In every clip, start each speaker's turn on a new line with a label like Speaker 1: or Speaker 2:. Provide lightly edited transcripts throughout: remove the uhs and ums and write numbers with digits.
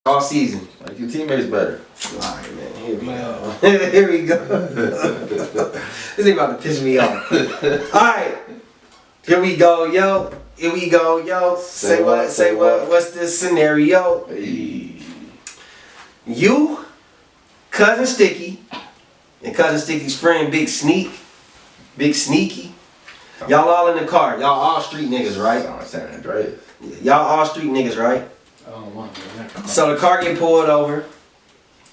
Speaker 1: all season.
Speaker 2: Like your teammates better.
Speaker 1: Alright, man. Here we go. Here we go. This ain't about to piss me off. Alright. Here we go, yo. Here we go, yo. Say what? Say what? What's this scenario?
Speaker 2: Hey.
Speaker 1: You, Cousin Sticky, and Cousin Sticky's friend Big Sneaky. Y'all all in the car. Y'all all street niggas, right?
Speaker 2: Sound like San Andreas.
Speaker 1: Y'all all street niggas, right?
Speaker 3: Oh,
Speaker 1: So the car get pulled over.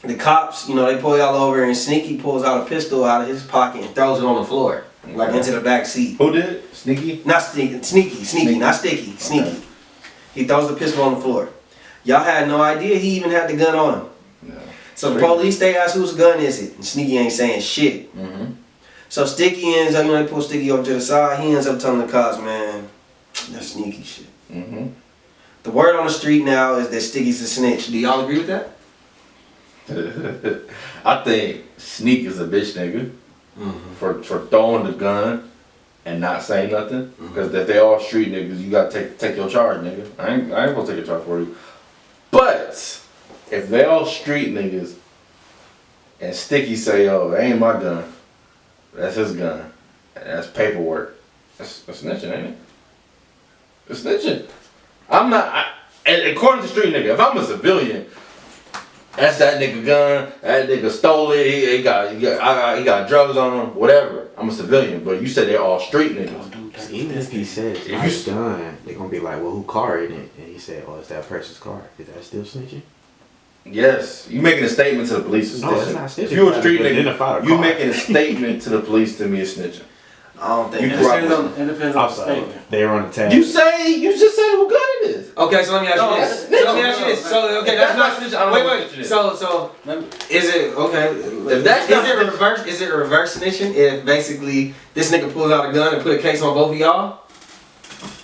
Speaker 1: The cops, you know, they pull y'all over, and Sneaky pulls out a pistol out of his pocket and throws it on the floor, like into the back seat.
Speaker 2: Who did it? Sneaky?
Speaker 1: Not Sneaky, not Sticky, Sneaky.
Speaker 2: Okay.
Speaker 1: He throws the pistol on the floor. Y'all had no idea he even had the gun on him.
Speaker 2: No.
Speaker 1: So the police, they ask whose gun is it, and Sneaky ain't saying shit.
Speaker 2: Mm-hmm.
Speaker 1: So Sticky ends up, you know, they pull Sticky over to the side. He ends up telling the cops, man, that's Sneaky shit.
Speaker 2: Mm-hmm.
Speaker 1: The word on the street now is that Sticky's a snitch. Do y'all agree with that?
Speaker 2: I think Sneak is a bitch nigga for throwing the gun and not saying nothing. Because if they all street niggas, you gotta take your charge, nigga. I ain't gonna take your charge for you. But if they all street niggas and Sticky say, "Yo, that ain't my gun. That's his gun. And that's paperwork." That's snitching, ain't it? It's snitching. I'm not. According to street nigga, if I'm a civilian. That's that nigga gun. That nigga stole it. He got drugs on him. Whatever. I'm a civilian, but you said they're all street niggas.
Speaker 4: Even if he said it's his gun, they're gonna be like, "Well, who car is it?" And he said, "Oh, it's that person's car." Is that still snitching?
Speaker 2: Yes, you making a statement to the police.
Speaker 4: No, it's not snitching.
Speaker 2: If you a street nigga,
Speaker 4: Identify the
Speaker 2: you
Speaker 4: car.
Speaker 2: making a statement to the police to me is snitching.
Speaker 1: I don't think
Speaker 2: You
Speaker 1: that's
Speaker 3: It depends on the statement.
Speaker 4: They were on the tag.
Speaker 2: You just said who gun it is.
Speaker 1: Okay, so let me ask you this. So let me ask you this. So okay, that's not
Speaker 2: snitching. I don't know what
Speaker 1: wait.
Speaker 2: snitching is.
Speaker 1: So is it okay?
Speaker 2: If that's not
Speaker 1: it reverse? Is it reverse snitching if basically this nigga pulls out a gun and put a case on both of y'all?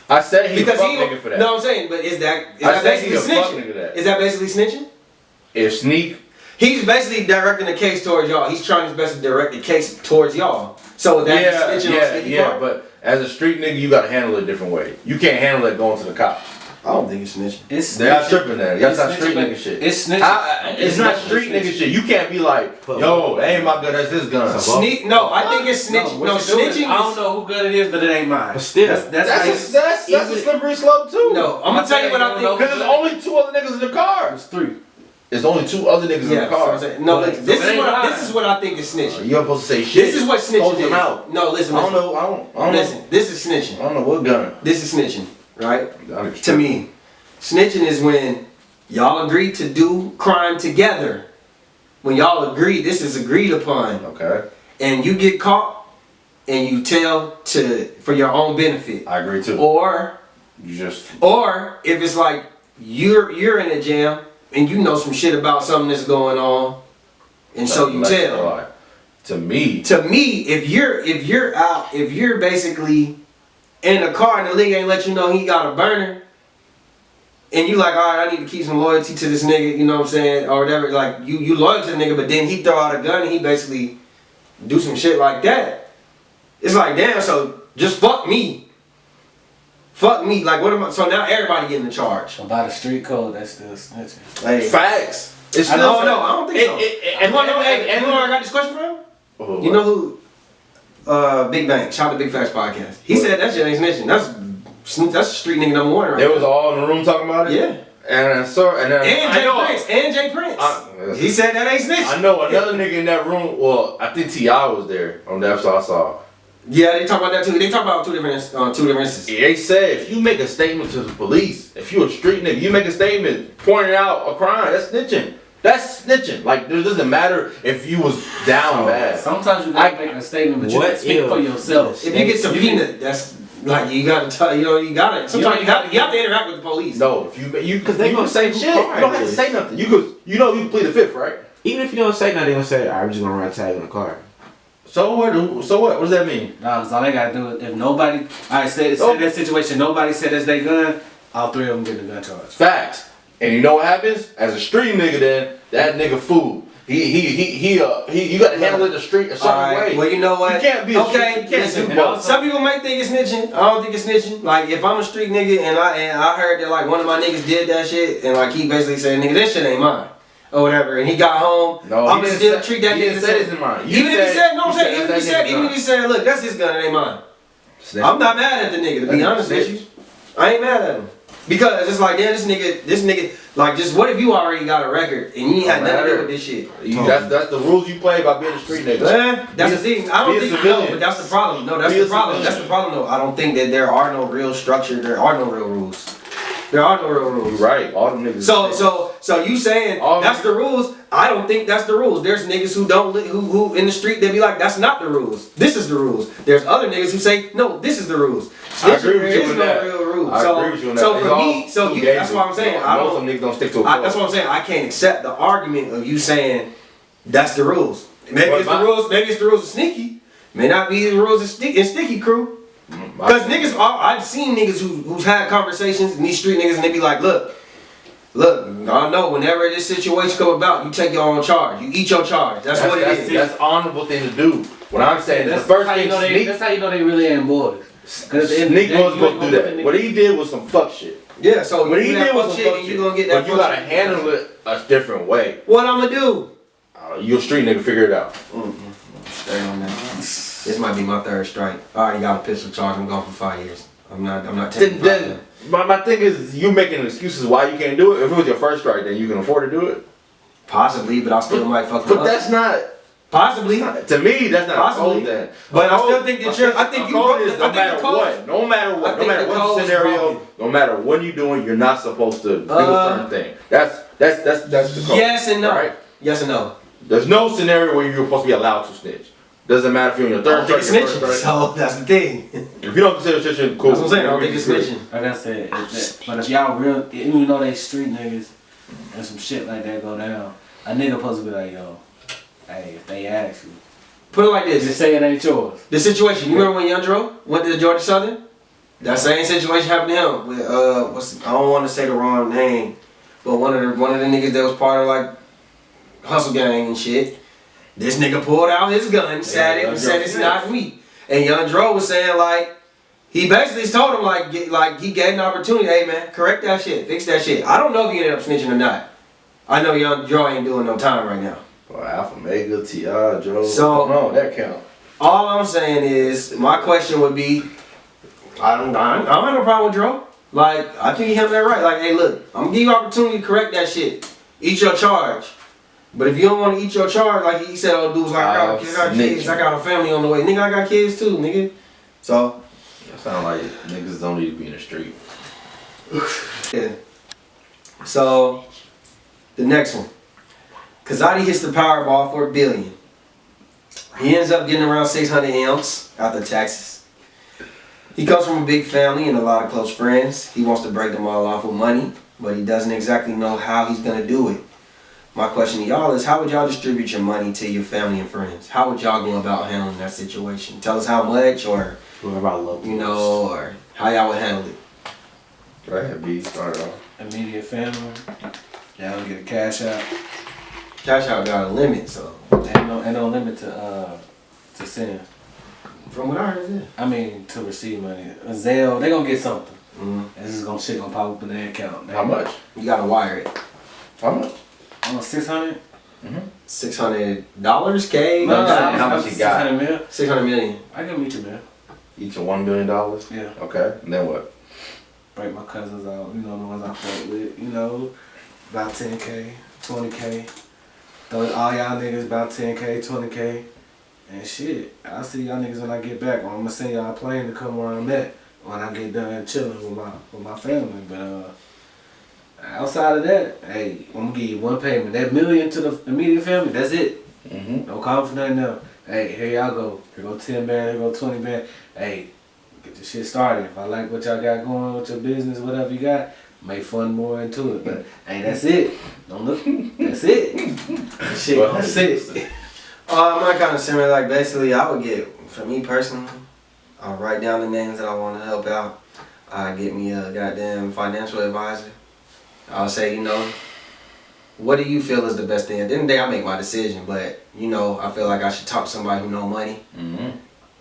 Speaker 2: I said he's a fuck
Speaker 1: he
Speaker 2: nigga for that.
Speaker 1: No, I'm saying, but is that
Speaker 2: I said
Speaker 1: basically
Speaker 2: he's a fuck
Speaker 1: snitching?
Speaker 2: nigga that.
Speaker 1: Is that basically snitching?
Speaker 2: If Sneak,
Speaker 1: He's basically directing the case towards y'all. He's trying his best to direct the case towards y'all. So that's snitching on Sticky part?
Speaker 2: but as a street nigga, you gotta handle it a different way. You can't handle it going to the cops.
Speaker 1: I don't think it's snitching.
Speaker 3: It's
Speaker 2: They got tripping there. That's not street
Speaker 3: snitching,
Speaker 2: nigga shit.
Speaker 3: It's snitching.
Speaker 2: It's not street nigga shit. You can't be like, "Yo, that ain't my gun. That's his gun."
Speaker 1: No, I think it's snitching. No, snitching.
Speaker 3: I don't know who gun it is, but it ain't mine.
Speaker 4: But still,
Speaker 2: That's a slippery slope too.
Speaker 1: No, I'm gonna tell you what I think.
Speaker 2: Because there's only two other niggas in the car.
Speaker 3: It's 3.
Speaker 2: There's only two other niggas in the car.
Speaker 1: No, this is what I think is snitching.
Speaker 2: You're supposed to say shit.
Speaker 1: This is what
Speaker 2: Close
Speaker 1: snitching
Speaker 2: your
Speaker 1: is.
Speaker 2: mouth.
Speaker 1: No, listen.
Speaker 2: I don't know.
Speaker 1: Listen, this is snitching.
Speaker 2: I don't know what gun.
Speaker 1: This is snitching, right? To me, snitching is when y'all agree to do crime together. When y'all agree, this is agreed upon.
Speaker 2: Okay.
Speaker 1: And you get caught, and you tell for your own benefit.
Speaker 2: I agree too.
Speaker 1: Or if it's like you're in a jam and you know some shit about something that's going on, and so you tell.
Speaker 2: To me,
Speaker 1: if you're basically in the car and the nigga ain't let you know he got a burner, and you like, all right, I need to keep some loyalty to this nigga, you know what I'm saying, or whatever. Like you loyal to the nigga, but then he throw out a gun and he basically do some shit like that. It's like, damn, so just fuck me. Fuck me, like what am I? So now everybody getting the charge.
Speaker 3: So by the street code, that's still snitching.
Speaker 1: Like,
Speaker 2: facts. It's
Speaker 1: I
Speaker 2: still
Speaker 1: don't think so. And you know where I got this question from?
Speaker 2: Oh,
Speaker 1: you know who? Big Bang. Shout out to Big Facts Podcast. He said that shit ain't snitching. That's street nigga number 1 right
Speaker 2: They
Speaker 1: there.
Speaker 2: was all in the room talking about it?
Speaker 1: Yeah.
Speaker 2: And
Speaker 1: Jay Prince. He said that ain't snitching.
Speaker 2: I know another nigga in that room. Well, I think T.I. was there on that episode I saw.
Speaker 1: Yeah, they talk about that too. They talk about two different instances.
Speaker 2: They said if you make a statement to the police, if you a street nigga, you make a statement pointing out a crime, that's snitching. That's snitching. Like, it doesn't matter if you was down bad.
Speaker 3: Sometimes you gotta make a statement, but you gotta speak for yourself.
Speaker 1: If you get subpoenaed, that's like you gotta tell. You gotta. Sometimes you have to interact with the police.
Speaker 2: No, if you because they gonna say shit. You don't have to say nothing. You can plead the fifth, right?
Speaker 4: Even if you don't say nothing, they gonna say, "All right, we're just gonna run a tag on the car."
Speaker 2: So what? What does that mean?
Speaker 3: Nah, cause all they gotta do is if nobody, say that situation, nobody said that's their gun, all 3 of them get the gun charge.
Speaker 2: Facts. And you know what happens? As a street nigga, then that nigga fool. You got to handle it in the street a certain way.
Speaker 1: Well, you know what?
Speaker 2: You can't be a street. You can't
Speaker 1: listen,
Speaker 2: do both.
Speaker 1: some people might think it's snitching. I don't think it's snitching. Like, if I'm a street nigga and I heard that, like, one of my niggas did that shit, and, like, he basically said, nigga, this shit ain't mine. Or whatever, and he got home.
Speaker 2: No,
Speaker 1: I'm gonna still treat that nigga the same.
Speaker 2: It's mine.
Speaker 1: Even if he said, look, that's his gun, it ain't mine. I'm not mad at the nigga, to be honest with you. I ain't mad at him. Because it's like, damn, this nigga, like, just what if you already got a record and you ain't had nothing to do with this shit?
Speaker 2: That's the rules you play by being a street nigga.
Speaker 1: That's the thing. I don't think no, but that's the problem. No, that's the problem. That's the problem though. I don't think that there are no real structure, there are no real rules. There are no real rules.
Speaker 2: You're right. All them niggas.
Speaker 1: So you saying that's the rules? I don't think that's the rules. There's niggas who in the street they be like, that's not the rules. This is the rules. There's other niggas who say, no, this is the rules.
Speaker 2: I agree with you on that.
Speaker 1: Real rules.
Speaker 2: I agree with you on that.
Speaker 1: So for me, that's what I'm saying.
Speaker 2: Some niggas don't stick to a code.
Speaker 1: That's what I'm saying. I can't accept the argument of you saying that's the rules. Maybe it's the rules. Maybe it's the rules of Sneaky. May not be the rules of Sticky Crew. Because niggas, I've seen niggas who's had conversations, and these street niggas, and they be like, look, I know whenever this situation come about, you take your own charge. You eat your charge. That's what it is.
Speaker 2: That's an honorable thing to do. What I'm saying, that's the first thing
Speaker 3: that's how you know they really ain't boys.
Speaker 2: Sneak was supposed to do that. What he did was some fuck shit.
Speaker 1: Yeah, so
Speaker 2: what he did was some fuck shit.
Speaker 1: You gonna get that.
Speaker 2: But you gotta handle it a different way.
Speaker 1: What I'm gonna do?
Speaker 2: You a street nigga, figure it out.
Speaker 1: Stay on that. This might be my third strike. I already got a pistol charge. I'm gone for 5 years. I'm not taking.
Speaker 2: Then my thing is, you making excuses why you can't do it. If it was your first strike, then you can afford to do it.
Speaker 1: Possibly, but I still might fuck up.
Speaker 2: But that's not.
Speaker 1: Possibly.
Speaker 2: To me, that's not possibly. Then.
Speaker 1: But I still think that you're. I think you broke
Speaker 2: it. No matter what the scenario, no matter what you're doing, you're not supposed to do a certain thing. That's the code.
Speaker 1: Yes and no.
Speaker 2: Right?
Speaker 1: Yes and no.
Speaker 2: There's no scenario where you're supposed to be allowed to snitch. Doesn't matter if you're in your third strike, your first strike.
Speaker 1: So that's the thing.
Speaker 2: If you don't consider snitching, cool.
Speaker 1: That's what I'm saying. I don't think it's snitching.
Speaker 3: Like I said, but if y'all real, even though they street niggas and some shit like that go down, a nigga supposed to be like, yo, hey, if they ask you,
Speaker 1: put it like this.
Speaker 3: Just say it ain't yours.
Speaker 1: The situation. You remember when Young went to Georgia Southern? That same situation happened to him. With I don't want to say the wrong name, but one of the niggas that was part of like hustle gang and shit. This nigga pulled out his gun, said it's not me. And Young Dro was saying like, he basically told him like he gave an opportunity. Hey man, correct that shit, fix that shit. I don't know if he ended up snitching or not. I know Young Dro ain't doing no time right now.
Speaker 2: Well, Alpha Mega, T.I., Dro.
Speaker 1: So
Speaker 2: no, that count.
Speaker 1: All I'm saying is, my question would be, I don't have no problem with Dro. Like, I think he had that right. Like, hey look, I'm gonna give you opportunity to correct that shit. Eat your charge. But if you don't want to eat your charge, like he said, oh, dudes, like, I got kids, I got a family on the way. Nigga, I got kids too, nigga. So.
Speaker 2: That sound like niggas don't need to be in the street.
Speaker 1: Yeah. So, the next one. Kazadi hits the Powerball for $1 billion. He ends up getting around 600 M's after taxes. He comes from a big family and a lot of close friends. He wants to break them all off with money, but he doesn't exactly know how he's going to do it. My question to y'all is, how would y'all distribute your money to your family and friends? How would y'all go about handling that situation? Tell us how much, or or how y'all would handle it.
Speaker 2: Go ahead, B. Start off.
Speaker 3: Immediate family. Y'all get a cash out.
Speaker 1: Cash out got a limit, so
Speaker 3: ain't no limit to send.
Speaker 1: From what I heard, yeah.
Speaker 3: I mean, to receive money. A Zelle, they gonna get something. And this is gonna pop up in their account.
Speaker 2: How much?
Speaker 1: You gotta wire it.
Speaker 2: How much?
Speaker 3: 600.
Speaker 1: $600 K.
Speaker 3: No,
Speaker 2: how much he got?
Speaker 3: 600 million.
Speaker 1: 600 million.
Speaker 3: I can meet you, man.
Speaker 2: Each of $1 million?
Speaker 3: Yeah.
Speaker 2: Okay. And then what?
Speaker 3: Break my cousins out. You know, the ones I fuck with. You know, about 10K, 20K. Throw all y'all niggas about 10K, 20K. And shit, I'll see y'all niggas when I get back. Or I'm gonna send y'all a plane to come where I'm at when I get done chilling with my family. But outside of that, hey, I'm gonna give you one payment. That $1 million to the immediate family, that's it. No call for nothing else. Hey, here y'all go. Here go 10 band, here go 20 band. Hey, get this shit started. If I like what y'all got going with your business, whatever you got, may fund more into it. But hey, that's it. Don't look. That's it. Shit gonna sit.
Speaker 1: I'm kind of similar. Like basically, I would get, for me personally, I'll write down the names that I want to help out. I get me a goddamn financial advisor. I'll say, what do you feel is the best thing? At the end of the day, I make my decision, but you know, I feel like I should talk to somebody who know money.
Speaker 2: Mm-hmm.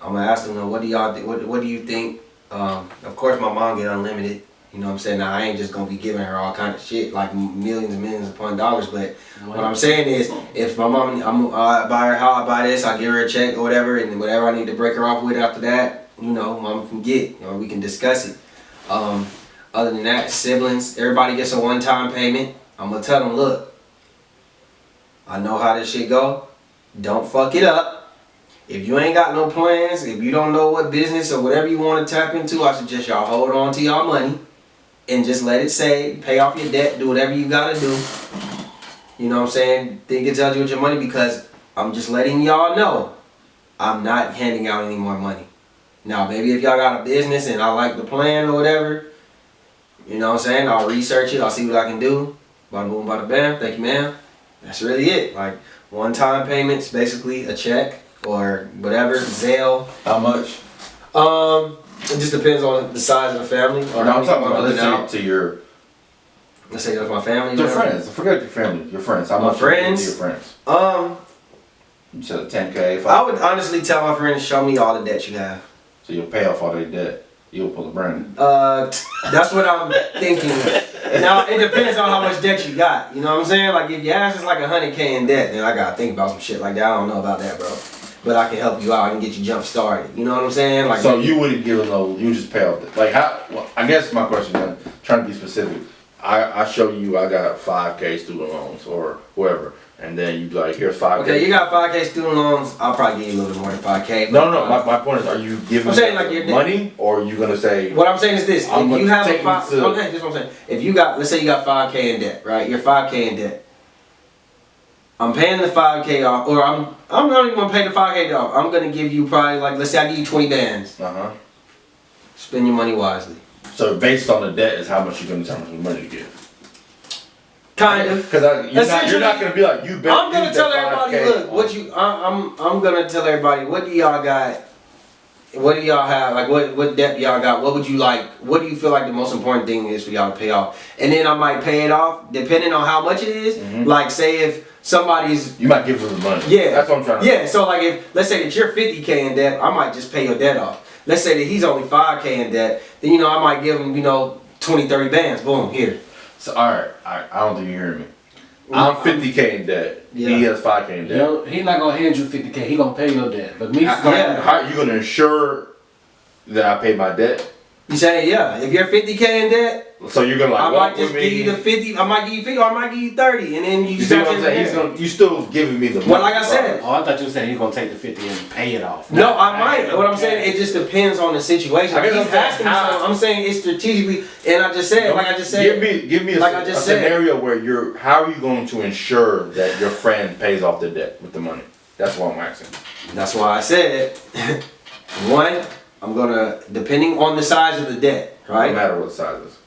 Speaker 1: I'm gonna ask them, what do y'all think? What do you think? Of course, my mom get unlimited. You know what I'm saying? Now I ain't just gonna be giving her all kind of shit like millions and millions upon dollars. But what I'm saying is, if my mom, I buy her how I buy this, I give her a check or whatever, and whatever I need to break her off with after that, you know, mom can get, or we can discuss it. Other than that, siblings, everybody gets a one-time payment. I'm gonna tell them, look, I know how this shit go. Don't fuck it up. If you ain't got no plans, if you don't know what business or whatever you want to tap into, I suggest y'all hold on to y'all money and just let it save, pay off your debt, do whatever you gotta do. You know what I'm saying? Think it tells you with your money, because I'm just letting y'all know I'm not handing out any more money. Now, maybe if y'all got a business and I like the plan or whatever, you know what I'm saying? I'll research it, I'll see what I can do. Bada boom, bada bam, thank you ma'am. That's really it. Like, one-time payments, basically a check or whatever, Zelle.
Speaker 2: How much?
Speaker 1: It just depends on the size of the family. Or
Speaker 2: No,
Speaker 1: how
Speaker 2: I'm
Speaker 1: many
Speaker 2: talking
Speaker 1: people
Speaker 2: about,
Speaker 1: I'm
Speaker 2: let's
Speaker 1: helping
Speaker 2: say
Speaker 1: out.
Speaker 2: to your
Speaker 1: Let's say that's my family.
Speaker 2: your
Speaker 1: whatever.
Speaker 2: friends. Forget your family, your friends. How
Speaker 1: My
Speaker 2: much you give
Speaker 1: friends?
Speaker 2: to your friends? You said 10K, 5K.
Speaker 1: I would honestly tell my friends, show me all the debt you have.
Speaker 2: So you'll pay off all their debt. You'll pull a Brandon.
Speaker 1: That's what I'm thinking. Now, it depends on how much debt you got. You know what I'm saying? Like, if your ass is like 100K in debt, then I gotta think about some shit like that. I don't know about that, bro. But I can help you out and get you jump started. You know what I'm saying? Like,
Speaker 2: So you wouldn't give them no, you just pay off the, like how, well, I guess my question is, trying to be specific. I show you I got 5K student loans or whoever, and then you be like, here's 5K.
Speaker 1: okay, you got 5K student loans. I'll probably give you a little bit more than 5K.
Speaker 2: No, my point is, are you giving
Speaker 1: I'm saying,
Speaker 2: them
Speaker 1: like, your
Speaker 2: money, or are you gonna say,
Speaker 1: What I'm saying is this:
Speaker 2: I'm
Speaker 1: if you
Speaker 2: gonna
Speaker 1: have a
Speaker 2: take
Speaker 1: five,
Speaker 2: you to-
Speaker 1: okay, just what I'm saying. If you got, let's say you got 5K in debt, right? You're 5K in debt. I'm paying the 5K off, or I'm not even gonna pay the 5K off. I'm gonna give you probably, like, let's say I give you 20 bands. Spend your money wisely.
Speaker 2: So based on the debt is how much you're gonna tell them money to give.
Speaker 1: Kind of.
Speaker 2: Because you're not gonna be like, you bet.
Speaker 1: I'm gonna tell everybody,
Speaker 2: 5K
Speaker 1: look, what you, I'm gonna tell everybody, what do y'all got? What do y'all have? Like, what debt y'all got? What would you like? What do you feel like the most important thing is for y'all to pay off? And then I might pay it off depending on how much it is. Like, say if somebody's,
Speaker 2: You might give them the money.
Speaker 1: yeah,
Speaker 2: That's what I'm trying to
Speaker 1: yeah. So like, if let's say that you're 50K in debt, I might just pay your debt off. Let's say that he's only 5K in debt, then you know I might give him 20, 30 bands. Boom, here.
Speaker 2: So alright, I don't think you're hearing me. I'm 50K in debt.
Speaker 1: Yeah.
Speaker 2: He has 5K in debt.
Speaker 3: Yo, he not gonna hand you 50K. He gonna pay your debt. But me,
Speaker 1: Yeah.
Speaker 2: How are you gonna ensure that I pay my debt?
Speaker 1: You say, yeah, if you're 50K in debt,
Speaker 2: So you're gonna like
Speaker 1: I
Speaker 2: walk
Speaker 1: might just
Speaker 2: with
Speaker 1: give
Speaker 2: me.
Speaker 1: you the 50. I might give you 50, or I might give you 30, and then you
Speaker 2: You
Speaker 1: just
Speaker 2: see
Speaker 1: got
Speaker 2: what I'm
Speaker 1: to
Speaker 2: saying? You still giving me the money.
Speaker 1: Well, like I said,
Speaker 3: oh, I thought you were saying he's gonna take the 50 and pay it off.
Speaker 1: no, I might. What I'm saying, it just depends on the situation.
Speaker 2: I guess
Speaker 1: He's
Speaker 2: I'm saying
Speaker 1: asking me
Speaker 2: how-
Speaker 1: something. I'm saying it's strategically, and I just said, like I just said,
Speaker 2: Give me a,
Speaker 1: like I just
Speaker 2: a
Speaker 1: said.
Speaker 2: scenario where how are you going to ensure that your friend pays off the debt with the money? That's what I'm asking.
Speaker 1: that's why I said, one, I'm gonna, depending on the size of the debt,
Speaker 2: No
Speaker 1: right?
Speaker 2: matter what the size is.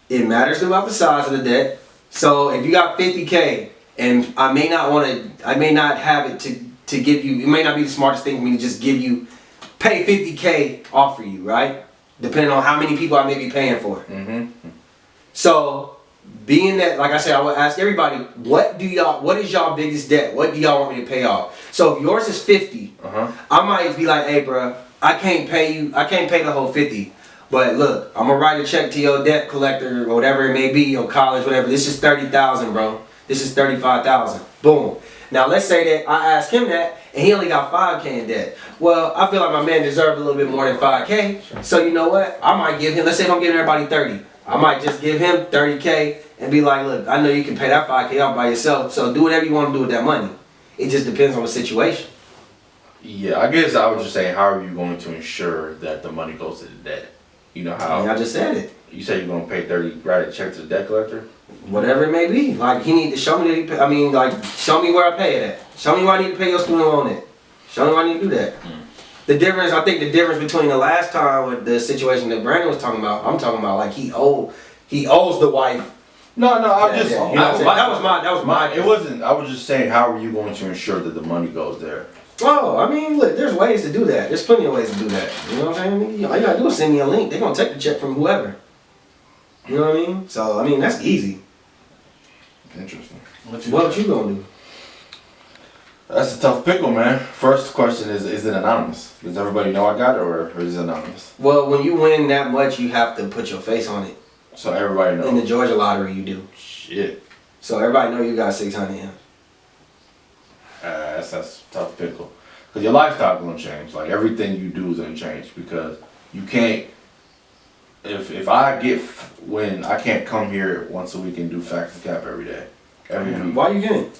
Speaker 1: It matters about the size of the debt. So if you got 50K, and I may not have it to give you, it may not be the smartest thing for me to just give you, pay 50K off for you, right? Depending on how many people I may be paying for. So, being that, like I said, I would ask everybody, what is y'all biggest debt? What do y'all want me to pay off? So if yours is 50, I might be like, hey bro, I can't pay the whole 50. But look, I'm gonna write a check to your debt collector or whatever it may be, your college, whatever. This is 30,000, bro. This is 35,000. Boom. Now let's say that I ask him that, and he only got 5K in debt. Well, I feel like my man deserves a little bit more than 5K. So you know what? I might give him. Let's say I'm giving everybody 30. I might just give him 30K and be like, look, I know you can pay that 5K off by yourself. So do whatever you want to do with that money. It just depends on the situation.
Speaker 2: Yeah, I guess I was just saying, how are you going to ensure that the money goes to the debt? You know
Speaker 1: I
Speaker 2: how
Speaker 1: mean, I just said it.
Speaker 2: you say you're gonna pay 30, write a check to the debt collector?
Speaker 1: Whatever it may be. Like, he need to show me that he pay, I mean, like, show me where I pay it at. Show me where I need to pay your student loan at. Show me where I need to do that. The difference, I think the difference between the last time with the situation that Brandon was talking about, I'm talking about like he owes the wife.
Speaker 2: No, I'm
Speaker 1: Yeah,
Speaker 2: just.
Speaker 1: yeah. You know what I'm saying? That was my.
Speaker 2: It wasn't. I was just saying, how are you going to ensure that the money goes there?
Speaker 1: Oh, I mean, look, there's ways to do that. There's plenty of ways to do that. You know what I'm saying? All you gotta do is send me a link. They're gonna take the check from whoever. You know what I mean? So, I mean, that's easy.
Speaker 2: Interesting.
Speaker 1: What you gonna do?
Speaker 2: That's a tough pickle, man. First question is it anonymous? Does everybody know I got it, or is it anonymous?
Speaker 1: Well, when you win that much, you have to put your face on it.
Speaker 2: So everybody knows.
Speaker 1: In the Georgia lottery, you do.
Speaker 2: Shit.
Speaker 1: So everybody know you got 600 M's.
Speaker 2: That's a tough pickle. Because your lifestyle gonna change. Like everything you do is gonna change because you can't. If I get when I can't come here once a week and do Facts and Cap every day, every week.
Speaker 1: Why you getting?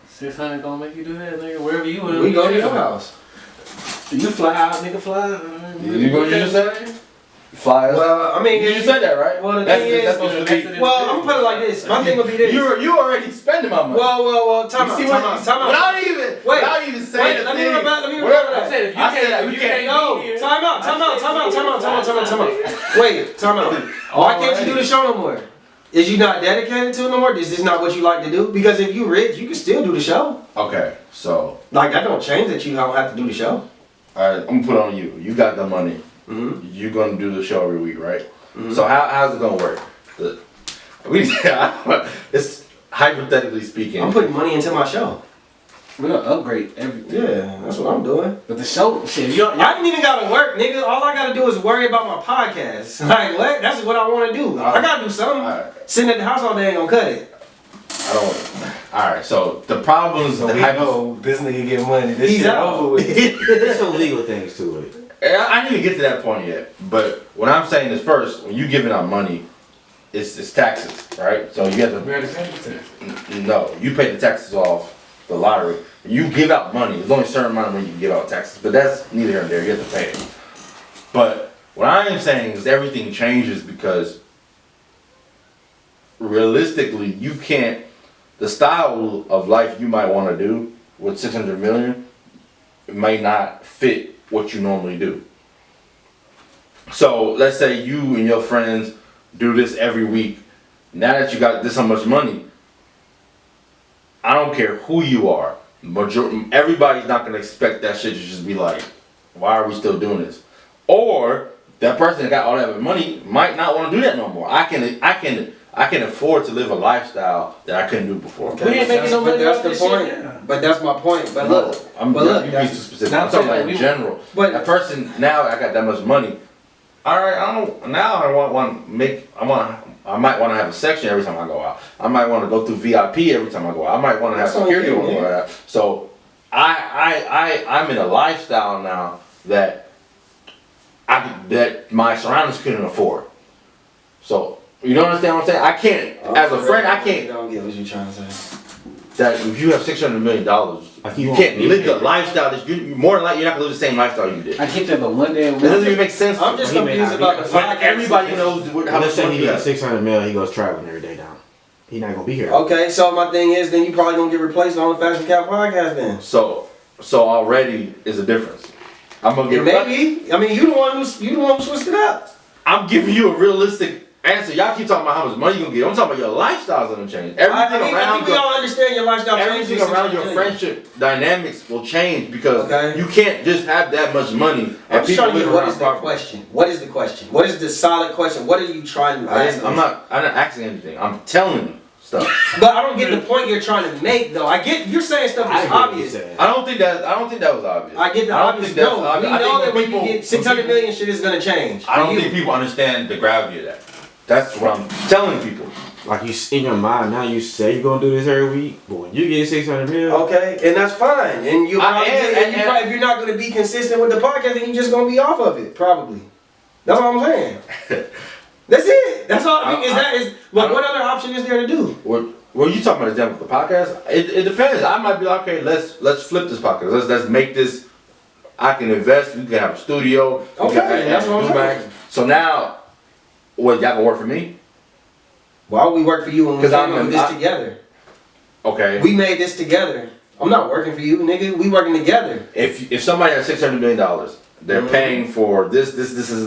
Speaker 3: 600 gonna make you do that, nigga. Wherever you at.
Speaker 1: We go to your house.
Speaker 3: You fly out, nigga, fly.
Speaker 2: You gonna just say? Fly us?
Speaker 1: Well, I mean,
Speaker 2: you just said that, right?
Speaker 1: Well, the thing is,
Speaker 2: that's supposed to be.
Speaker 1: well, I'm gonna put it like this. My thing would be this.
Speaker 2: You already spending my money.
Speaker 1: Well, time out.
Speaker 2: Without even saying
Speaker 1: let me remember that.
Speaker 3: I said if you can't
Speaker 1: No, time out. Wait, time out. Why can't you do the show no more? Is you not dedicated to it no more? Is this not what you like to do? Because if you rich, you can still do the show.
Speaker 2: Okay, so.
Speaker 1: Like, that don't change that you don't have to do the show.
Speaker 2: Alright, I'm gonna put it on you. You got the money.
Speaker 1: Mm-hmm.
Speaker 2: You're gonna do the show every week, right? Mm-hmm. So how's it gonna work? It's hypothetically speaking.
Speaker 1: I'm putting money into my show.
Speaker 3: We're gonna upgrade everything.
Speaker 1: Yeah, that's what I'm doing.
Speaker 3: But the show, shit,
Speaker 1: I didn't even gotta work, nigga. All I gotta do is worry about my podcast. Like, what? That's what I wanna do. I gotta do something.
Speaker 2: Right.
Speaker 1: Sitting at the house all day ain't gonna cut it.
Speaker 2: I don't. Alright, so the problems.
Speaker 3: So we know this nigga get money. This
Speaker 1: He's
Speaker 3: shit
Speaker 1: out.
Speaker 3: over with.
Speaker 4: There's some legal things to it.
Speaker 2: I didn't even get to that point yet. But what I'm saying is first, when you giving out money, it's taxes, right? So you have to.
Speaker 3: We had to pay the tax.
Speaker 2: No, you pay the taxes off the lottery. You give out money. There's only a certain amount of money you can give out taxes, but that's neither here nor there. You have to pay it. But what I am saying is everything changes because realistically, you can't. The style of life you might want to do with 600 million may not fit what you normally do. So let's say you and your friends do this every week. Now that you got this so much money, I don't care who you are. Everybody's not gonna expect that shit to just be like, why are we still doing this? Or that person that got all that money might not want to do that no more. I can afford to live a lifestyle that I couldn't do before.
Speaker 1: Okay,
Speaker 3: We ain't making no money
Speaker 1: that's
Speaker 3: off
Speaker 1: the
Speaker 3: this
Speaker 1: point.
Speaker 3: shit now.
Speaker 1: But that's my point. But look,
Speaker 2: you be too specific. I'm talking about in general.
Speaker 1: But
Speaker 2: a person now I got that much money. All right, I might want to have a section every time I go out. I might want to go through VIP every time I go out. I might want to have security when I go out. So I'm in a lifestyle now that my surroundings couldn't afford. So you don't understand what I'm saying? I can't, as a friend, I can't.
Speaker 1: I don't get what you're trying to say.
Speaker 2: That if you have $600 million, you can't live the lifestyle that you more than likely you're not gonna live the same lifestyle you did.
Speaker 3: I get that, but one day
Speaker 2: That doesn't even make sense.
Speaker 1: I'm just confused about the
Speaker 2: But
Speaker 1: podcast.
Speaker 2: everybody knows how
Speaker 4: Let's
Speaker 2: much
Speaker 4: say
Speaker 2: money
Speaker 4: he
Speaker 2: you
Speaker 4: gets
Speaker 2: have.
Speaker 4: 600 mil, he goes traveling every day down. He not gonna be here.
Speaker 1: Okay, so my thing is, then you probably gonna get replaced on the Fashion Cap podcast then.
Speaker 2: So already is a difference. I'm gonna get
Speaker 1: Maybe. I mean, you the one who switched it up.
Speaker 2: I'm giving you a realistic answer. Y'all keep talking about how much money you gonna get. I'm talking about your lifestyle's gonna change.
Speaker 1: I think we all understand your lifestyle changes.
Speaker 2: Everything around your friendship dynamics will change because you can't just have that much money.
Speaker 1: I'm just trying to get what is the question? What is the question? What is the solid question? What are you trying to ask?
Speaker 2: I'm not asking anything. I'm telling you stuff.
Speaker 1: But I don't get the point you're trying to make though. I get you're saying stuff is obvious.
Speaker 2: I don't think that was obvious.
Speaker 1: I get the obvious. No, we know that when you get 600 million, shit is gonna change.
Speaker 2: I don't think people understand the gravity of that. That's what I'm telling people.
Speaker 4: Like you in your mind now, you say you're gonna do this every week, but when you get 600 mil,
Speaker 1: okay, and that's fine. And you probably if you're not gonna be consistent with the podcast, then you're just gonna be off of it. Probably. That's what I'm saying. That's it. That's all. I mean, what other option is there to do?
Speaker 2: Well, you talking about example with the podcast? It depends. I might be like, okay, let's flip this podcast. Let's make this. I can invest. We can have a studio.
Speaker 1: Okay, that's what I'm saying.
Speaker 2: So now. What, y'all gonna work for me?
Speaker 1: Why would we work for you when we made this together?
Speaker 2: Okay.
Speaker 1: We made this together. I'm not working for you, nigga. We working together.
Speaker 2: If somebody has $600 million, they're paying for this, and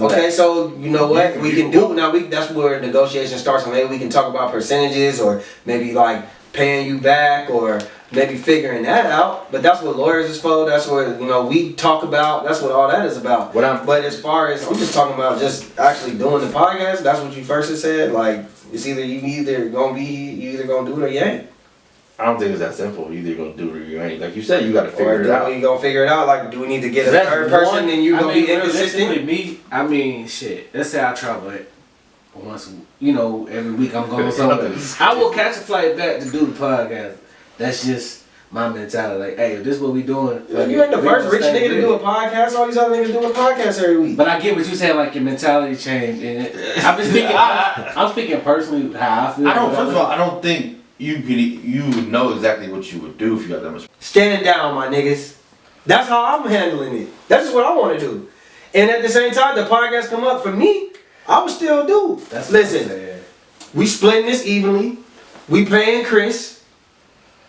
Speaker 1: okay,
Speaker 2: that.
Speaker 1: so you know what we can do now. That's where negotiation starts. And maybe we can talk about percentages, or maybe like paying you back or maybe figuring that out. But that's what lawyers is for. That's what we talk about. That's what all that is about. But as far as I'm just talking about just actually doing the podcast. That's what you first had said. Like it's either you either gonna do it or you ain't.
Speaker 2: I don't think it's that simple. You either gonna do it or you ain't. Like you said, you got to figure it out.
Speaker 1: You gonna figure it out? Like, do we need to get a
Speaker 2: That's
Speaker 1: third person and you gonna be
Speaker 3: realistically,
Speaker 1: inconsistent?
Speaker 3: shit. Let's say I travel once, every week I'm going somewhere. I will catch a flight back to do the podcast. That's just my mentality. Like, hey, if this is what we doing.
Speaker 1: You ain't the first rich nigga to do a podcast. All these other niggas doing a podcast every week.
Speaker 3: But I get what you saying. Like your mentality changed. And I'm just speaking. I'm speaking personally how I feel.
Speaker 2: First of all, I don't think you would know exactly what you would do if you got that much.
Speaker 1: Standing down, my niggas. That's how I'm handling it. That's just what I want to do. And at the same time, the podcast come up for me. I would still do. Listen, we splitting this evenly. We paying Chris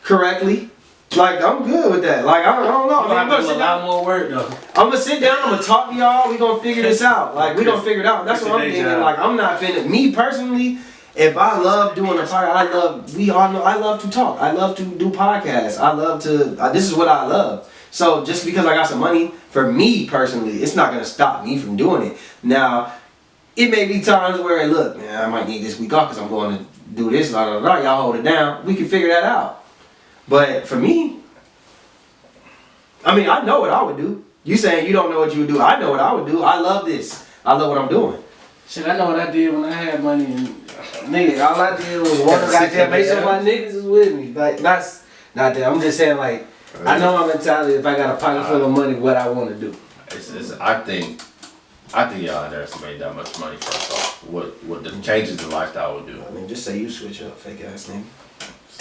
Speaker 1: correctly. Like, I'm good with that. Like, I don't know.
Speaker 3: I'm gonna do a lot more work though.
Speaker 1: I'm gonna sit down. I'm gonna talk to y'all. We gonna figure this out. Like, we gonna figure it out. That's what I'm thinking. Like, I'm not finna. Me personally, if I love doing a podcast, we all know I love to talk. I love to do podcasts. I love to. This is what I love. So just because I got some money, for me personally, it's not gonna stop me from doing it. Now, it may be times where, look, man, I might need this week off because I'm going to do this, blah, blah, blah. Y'all hold it down. We can figure that out. But for me, I mean, I know what I would do. You saying you don't know what you would do. I know what I would do. I love this. I love what I'm doing.
Speaker 3: Shit, I know what I did when I had money. And nigga, all I did was work. Make sure my niggas is with me. Like, not that. I'm just saying, like, I know my mentality. If I got a pocket full of money, what I want to do.
Speaker 2: I think y'all underestimate that much money first off. What the changes in lifestyle will do.
Speaker 1: I mean, just say you switch up, fake ass nigga.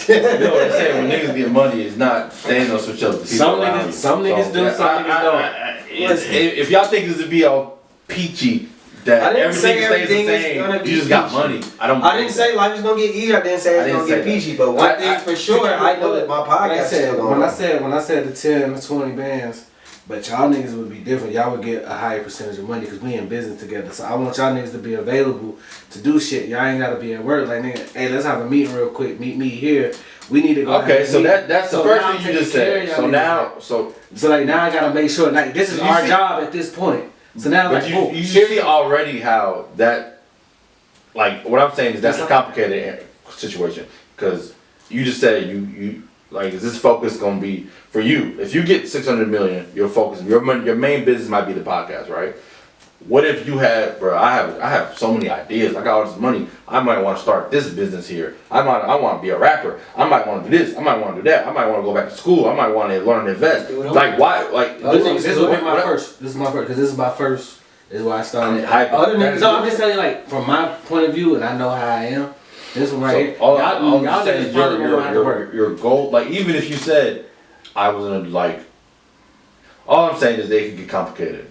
Speaker 2: You know what I'm saying? When niggas get money, it's not they ain't gonna switch up the people
Speaker 3: Some
Speaker 2: around
Speaker 3: niggas do, some niggas don't.
Speaker 2: If y'all think this would be all peachy, that everything stays the same, you just got money. I
Speaker 1: didn't say life is gonna get easier. I didn't say it's gonna get peachy. But one thing for sure, I know that my podcast is still going on.
Speaker 3: When I said the 10 or 20 bands, but y'all niggas would be different. Y'all would get a higher percentage of money because we in business together. So I want y'all niggas to be available to do shit. Y'all ain't gotta be at work. Like, nigga, hey, let's have a meeting real quick. Meet me here. We need to go.
Speaker 2: Okay, so that's the first thing you just said. So now,
Speaker 3: like now I gotta make sure. Like this is our job at this point. So now,
Speaker 2: but
Speaker 3: like,
Speaker 2: you see already how that, like, what I'm saying is that's a complicated situation because you just said you like, is this focus gonna be for you? If you get 600 million, your focus, your main business might be the podcast, right? What if you had, bro? I have so many ideas. I got all this money. I might want to start this business here. I want to be a rapper. I might want to do this. I might want to do that. I might want to go back to school. I might want to learn to invest. Like, why? Like,
Speaker 3: this will be my first. This is my first because this is my first. This is why I started. Other niggas, no, I'm just telling you, like, from my point of view, and I know how I am. This one right here. Y'all niggas probably gonna know how to work.
Speaker 2: Your goal, like, even if you said I was gonna, like, all I'm saying is they can get complicated,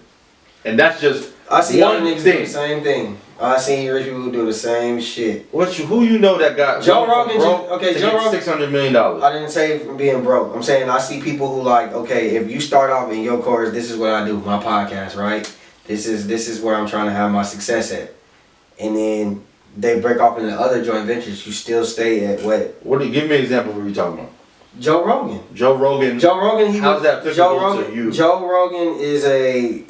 Speaker 2: and that's just.
Speaker 1: I see other niggas do the same thing. I seen rich people do the same shit.
Speaker 2: Who you know that got
Speaker 1: Joe Rogan?
Speaker 2: Joe Rogan, $600 million.
Speaker 1: I didn't say from being broke. I'm saying I see people who like, okay, if you start off in your course, this is what I do, my podcast, right? This is where I'm trying to have my success at, and then they break off into other joint ventures. You still stay at what?
Speaker 2: Give me an example of what you're talking about.
Speaker 1: Joe Rogan.
Speaker 2: Joe Rogan.
Speaker 1: How's that applicable to you? Joe Rogan is a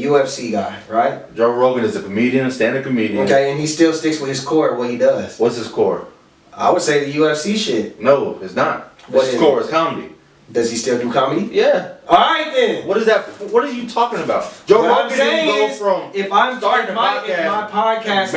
Speaker 1: UFC guy, right?
Speaker 2: Joe Rogan is a comedian, a stand-up comedian.
Speaker 1: Okay, and he still sticks with his core, what he does.
Speaker 2: What's his core?
Speaker 1: I would say the UFC shit.
Speaker 2: No, it's not. His core is comedy.
Speaker 1: Does he still do comedy?
Speaker 2: Yeah.
Speaker 1: All right then.
Speaker 2: What is that? What are you talking about? Joe Rogan didn't go from
Speaker 1: if my podcast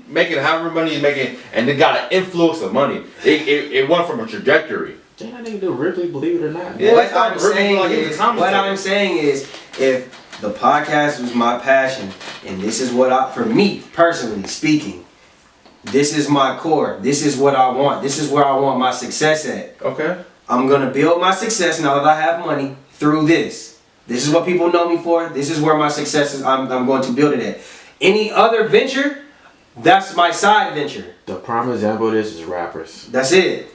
Speaker 2: making however money he's making, and it got an influx of money. It went from a trajectory.
Speaker 4: Damn, that nigga do Ripley, believe it or not.
Speaker 2: Yeah,
Speaker 1: what I'm saying is, if the podcast was my passion, and this is what for me personally speaking, this is my core. This is what I want. This is where I want my success at.
Speaker 2: Okay.
Speaker 1: I'm gonna build my success now that I have money through this. This is what people know me for. This is where my success is. I'm going to build it at. Any other venture, that's my side venture.
Speaker 4: The prime example of this is rappers.
Speaker 1: That's it.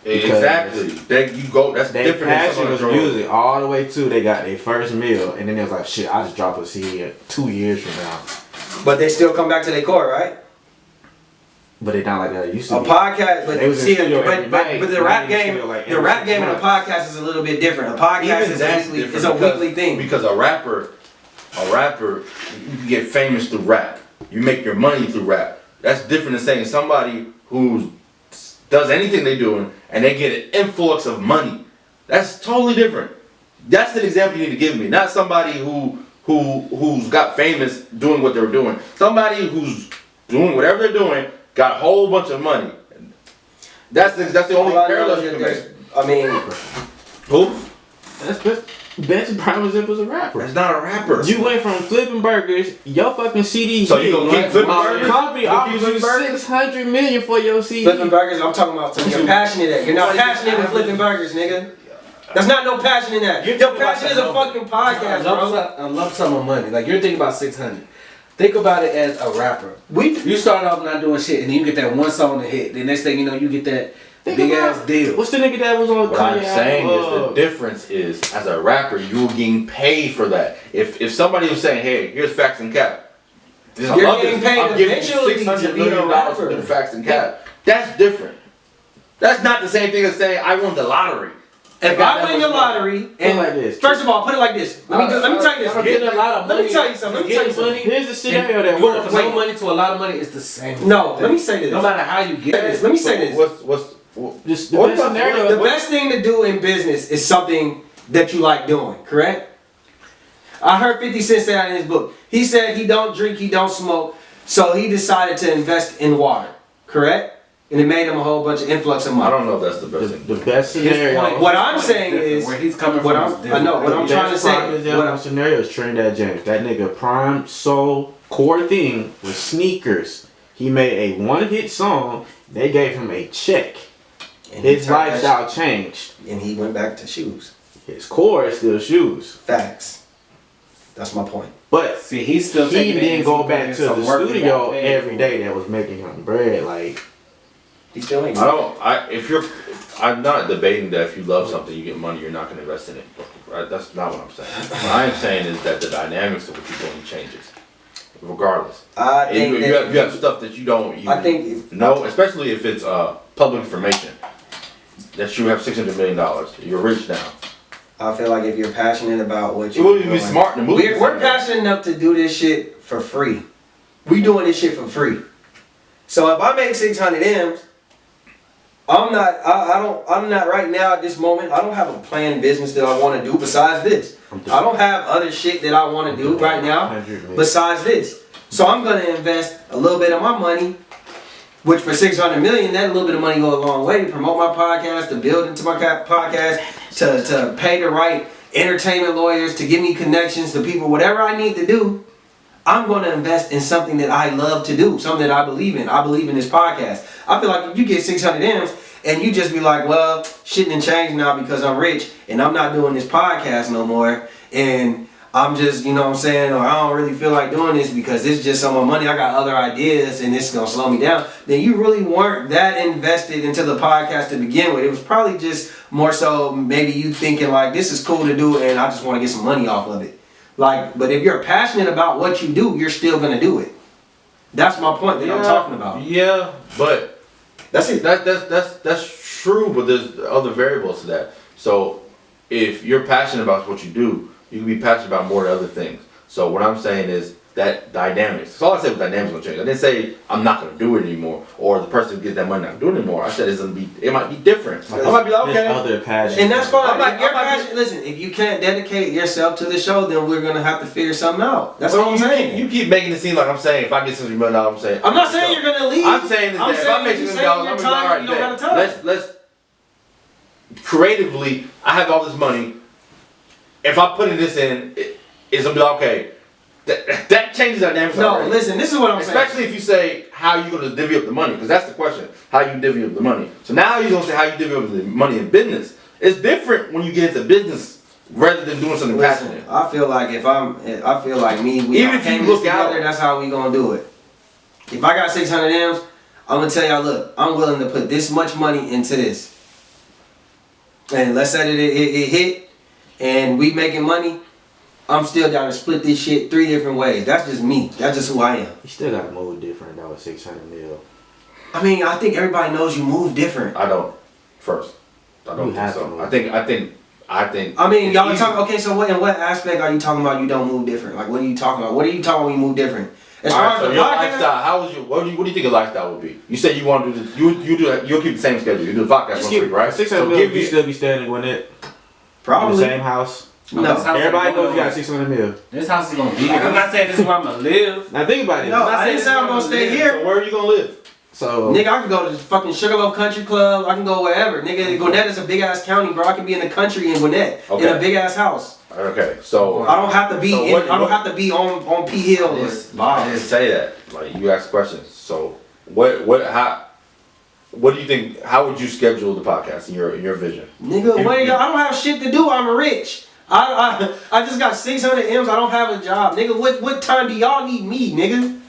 Speaker 2: Exactly. That's
Speaker 4: their
Speaker 2: different.
Speaker 4: Passion was music all the way to they got their first meal, and then they was like, shit, I just dropped a CD 2 years from now.
Speaker 1: But they still come back to their core, right?
Speaker 4: But it's not like that. It used to
Speaker 1: A
Speaker 4: be.
Speaker 1: podcast,
Speaker 4: They
Speaker 1: but
Speaker 4: was in
Speaker 1: see,
Speaker 4: studio every night.
Speaker 1: but the
Speaker 4: They
Speaker 1: rap
Speaker 4: was in
Speaker 1: game,
Speaker 4: studio like
Speaker 1: the
Speaker 4: every
Speaker 1: rap
Speaker 4: 6
Speaker 1: game and a
Speaker 4: months.
Speaker 1: podcast is a little bit different. A podcast
Speaker 2: Even
Speaker 1: is
Speaker 2: that's
Speaker 1: a weekly,
Speaker 2: different
Speaker 1: it's a
Speaker 2: because-
Speaker 1: weekly thing.
Speaker 2: Because a rapper, you can get famous through rap. You make your money through rap. That's different than saying somebody who does anything they're doing and they get an influx of money. That's totally different. That's the example you need to give me. Not somebody who's got famous doing what they're doing. Somebody who's doing whatever they're doing, got a whole bunch of money. That's the only
Speaker 1: All I know
Speaker 2: parallel
Speaker 1: is
Speaker 2: you
Speaker 1: that
Speaker 2: can make.
Speaker 1: I mean,
Speaker 2: Who?
Speaker 4: That's prime example as a rapper.
Speaker 2: That's not a rapper.
Speaker 4: You went from flipping burgers, your fucking CD.
Speaker 2: So you gonna keep flipping burgers?
Speaker 4: Company
Speaker 2: You gonna
Speaker 4: offers
Speaker 2: keep
Speaker 4: you
Speaker 2: flipping burgers?
Speaker 4: $600 million for your CD.
Speaker 1: flipping burgers, I'm talking about something you're passionate at. You're not passionate with flipping burgers, nigga. There's not no passion in that.
Speaker 3: You're
Speaker 1: Your
Speaker 3: thinking about
Speaker 1: passion is
Speaker 3: that
Speaker 1: a
Speaker 3: number.
Speaker 1: fucking podcast, bro.
Speaker 3: A lump sum of money. Like you're thinking about 600. Think about it as a rapper.
Speaker 1: We
Speaker 3: You start off not doing shit, and then you get that one song to hit. The next thing you know, you get that
Speaker 4: Think
Speaker 3: big
Speaker 4: about-
Speaker 3: ass deal.
Speaker 4: What's the nigga that was on
Speaker 2: What
Speaker 4: Kanye
Speaker 2: I'm saying is the
Speaker 4: album?
Speaker 2: difference is, as a rapper, you're getting paid for that. If somebody was saying, hey, here's Facts and Cap.
Speaker 1: You're getting paid
Speaker 2: I'm giving you
Speaker 1: eventually to
Speaker 2: $600
Speaker 1: be a
Speaker 2: million
Speaker 1: rapper.
Speaker 2: to do Facts and Cap. That's different. That's not the same thing as saying, I won the lottery.
Speaker 1: If I win the lottery,
Speaker 4: Put
Speaker 1: and
Speaker 4: it like this.
Speaker 1: first of all, put it like this. Let me tell you this.
Speaker 3: Getting a lot of
Speaker 1: Let
Speaker 3: money.
Speaker 1: me tell you something. Let me tell you
Speaker 3: Getting money.
Speaker 1: something.
Speaker 4: Here's the scenario that
Speaker 3: Going
Speaker 4: works.
Speaker 3: from no money to a lot of money is the same.
Speaker 1: No,
Speaker 3: thing.
Speaker 1: let me say this.
Speaker 3: No matter how you get it.
Speaker 1: Let me say this.
Speaker 4: Just the
Speaker 2: What
Speaker 4: best
Speaker 2: about-
Speaker 4: scenario.
Speaker 1: The best thing to do in business is something that you like doing, correct? I heard 50 Cent say that in his book. He said he don't drink, he don't smoke, so he decided to invest in water, correct? And it made him a whole bunch of influx of
Speaker 2: I
Speaker 1: money.
Speaker 2: don't know if that's the best thing.
Speaker 4: The best scenario.
Speaker 1: What I'm saying is,
Speaker 3: where he's coming
Speaker 1: what
Speaker 3: from.
Speaker 1: I'm-
Speaker 3: is different.
Speaker 1: I know, what I'm trying to say-
Speaker 4: Prime example scenario is Trinidad James. That nigga prime sole core thing was sneakers. He made a one-hit song. They gave him a check.
Speaker 1: and he
Speaker 4: His
Speaker 1: turned that
Speaker 4: lifestyle changed.
Speaker 1: shit- and he went back to shoes.
Speaker 4: His core is still shoes.
Speaker 1: Facts. That's my point.
Speaker 4: But
Speaker 3: See, he's still
Speaker 4: he
Speaker 3: taking it
Speaker 4: didn't
Speaker 3: easy,
Speaker 4: go
Speaker 3: but
Speaker 4: back
Speaker 3: it's
Speaker 4: to
Speaker 3: some
Speaker 4: the
Speaker 3: work he
Speaker 4: studio
Speaker 3: got paid
Speaker 4: every
Speaker 3: for.
Speaker 4: day that was making him bread. Like,
Speaker 1: He still ain't.
Speaker 2: I'm not debating that if you love something, you get money, you're not going to invest in it. Right? That's not what I'm saying. What I'm saying is that the dynamics of what you're doing changes, regardless.
Speaker 1: I think
Speaker 2: You
Speaker 1: that-
Speaker 2: have stuff that you don't even
Speaker 1: I think
Speaker 2: know, especially if it's public information. That you have $600 million. You're rich now.
Speaker 1: I feel like if you're passionate about what
Speaker 2: It
Speaker 1: you're
Speaker 2: wouldn't
Speaker 1: doing,
Speaker 2: be smart to move.
Speaker 1: we're passionate enough to do this shit for free. We doing this shit for free. So if I make 600 M's, I'm not right now at this moment. I don't have a planned business that I want to do besides this. I don't have other shit that I want to do right now
Speaker 4: 100 million.
Speaker 1: besides this. So I'm gonna invest a little bit of my money, which for 600 million, that little bit of money go a long way to promote my podcast, to build into my podcast, to pay the right entertainment lawyers, to give me connections to people, whatever I need to do. I'm going to invest in something that I love to do, something that I believe in. I believe in this podcast. I feel like if you get 600 M's and you just be like, well, shit done changed now because I'm rich and I'm not doing this podcast no more, and I'm just, you know what I'm saying, or I don't really feel like doing this because it's just some more money, I got other ideas and it's going to slow me down, then you really weren't that invested into the podcast to begin with. It was probably just more so maybe you thinking like, this is cool to do and I just want to get some money off of it. Like, but if you're passionate about what you do, you're still gonna do it. That's my point that I'm talking about.
Speaker 2: Yeah, but
Speaker 1: That's it.
Speaker 2: That's true, but there's other variables to that. So if you're passionate about what you do, you can be passionate about more other things. So what I'm saying is that dynamics. That's all I said with dynamics gonna change. I didn't say I'm not gonna do it anymore, or the person who gets that money not do it anymore. I said it might be different. I might be like,
Speaker 4: There's
Speaker 2: okay.
Speaker 4: other passions.
Speaker 1: And that's fine.
Speaker 2: I'm like-
Speaker 1: You're
Speaker 2: I'm like-
Speaker 1: passionate. Listen, if you can't dedicate yourself to the show, then we're gonna have to figure something out. That's all I'm saying.
Speaker 2: You keep making it seem like I'm saying if I get $600 million, I'm saying.
Speaker 1: I'm not saying you're gonna leave.
Speaker 2: I'm saying that if I make
Speaker 1: you
Speaker 2: $600
Speaker 1: saying
Speaker 2: million,
Speaker 1: your
Speaker 2: I'm
Speaker 1: time,
Speaker 2: all right.
Speaker 1: you don't have the time.
Speaker 2: Let's creatively. I have all this money. If I put this in, it's gonna be like, okay. That changes the dynamics.
Speaker 1: No,
Speaker 2: already.
Speaker 1: listen. This is what I'm saying.
Speaker 2: Especially if you say how you gonna divvy up the money, because that's the question. How you divvy up the money. So now you're gonna say how you divvy up the money in business. It's different when you get into business rather than doing something
Speaker 1: Listen,
Speaker 2: passionate.
Speaker 1: I feel like I feel like me. We
Speaker 2: Even
Speaker 1: all
Speaker 2: if
Speaker 1: came
Speaker 2: you
Speaker 1: this
Speaker 2: look out-
Speaker 1: together, that's how we gonna do it. If I got 600 M's, I'm gonna tell y'all, look, I'm willing to put this much money into this. And let's say that it hit, and we making money. I'm still down to split this shit 3 different ways. That's just me. That's just who I am.
Speaker 4: You still gotta move different though with 600 mil.
Speaker 1: I mean, I think everybody knows you move different.
Speaker 2: I don't. First, I don't
Speaker 4: You
Speaker 2: think
Speaker 4: have
Speaker 2: so.
Speaker 4: to.
Speaker 2: I think.
Speaker 1: I mean,
Speaker 2: it's
Speaker 1: y'all are
Speaker 2: easy.
Speaker 1: talking. Okay, so in what aspect are you talking about? You don't move different. Like, what are you talking about? What are you talking when you move different? As
Speaker 2: All
Speaker 1: far
Speaker 2: right,
Speaker 1: as
Speaker 2: so
Speaker 1: the
Speaker 2: your
Speaker 1: podcast,
Speaker 2: lifestyle. How was your? What do you think your lifestyle would be? You said you want to do this. You do that. You'll keep the same schedule. You do the podcast
Speaker 4: Just
Speaker 2: once a week, right?
Speaker 4: 600
Speaker 2: So give
Speaker 4: mil, you
Speaker 2: me.
Speaker 4: still be standing with it. In the
Speaker 1: probably
Speaker 4: same house.
Speaker 1: no.
Speaker 3: This house
Speaker 4: Everybody
Speaker 3: ain't
Speaker 4: knows you
Speaker 3: going
Speaker 4: got 600 mil.
Speaker 3: This house is gonna be. I'm not saying this is where I'm gonna live.
Speaker 4: Now think about it.
Speaker 1: No, I didn't say I'm gonna stay
Speaker 2: So
Speaker 1: here.
Speaker 2: where are you gonna live?
Speaker 4: So
Speaker 1: Nigga, I can go to the fucking Sugarloaf Country Club. I can go wherever. Nigga, Gwinnett is a big ass county, bro. I can be in the country in Gwinnett in
Speaker 2: Okay.
Speaker 1: a big ass house.
Speaker 2: Okay, so
Speaker 1: I don't have to be.
Speaker 2: So
Speaker 1: I don't have to be on P Hill or
Speaker 2: I didn't
Speaker 1: Bob.
Speaker 2: say that. Like you asked questions. So what do you think? How would you schedule the podcast in your vision?
Speaker 1: Nigga, what? I don't have shit to do. I'm rich. I just got 600 M's. I don't have a job, nigga. What time do y'all need me, nigga?